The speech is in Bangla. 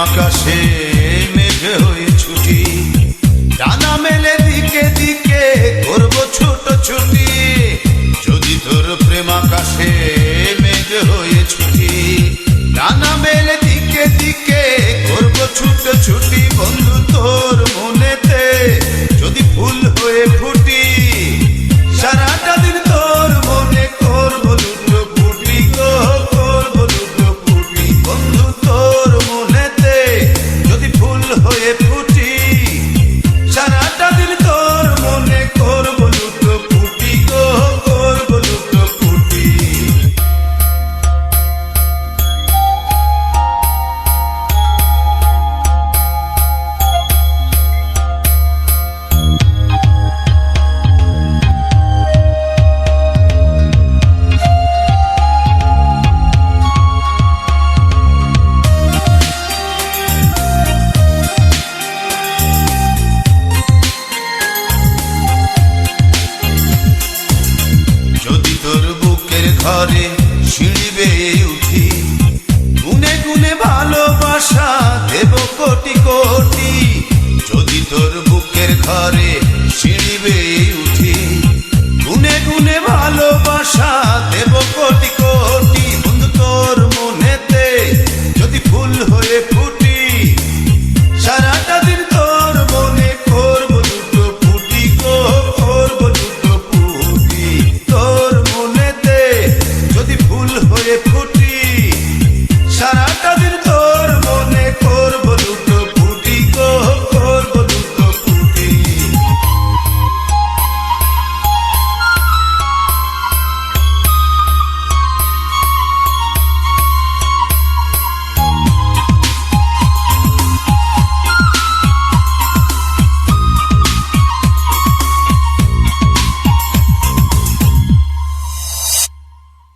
আকাশে মেঘ হয়ে ছুটি, ডানা মেলে দিকে দিকে করব ছোট ছুটি। যদি তোর প্রেম আকাশে মেঘ হয়ে ছুটি, ডানা মেলে দিকে দিকে করব ছোট ছুটি। বন্ধু তোর মনেতে যদি ফুল হয়ে ফুটি, সারাটা দিন তোর মনে করব লুটো ফুটি গো, করব লুটো ফুটি। বন্ধু তোর মনেতে যদি ফুল হয়ে ফুটি, সারাটা দিন তোর মনে করব লুটো ফুটি গো, করব লুটো ফুটি। যদি তোর বুকের ঘরে সিঁড়ি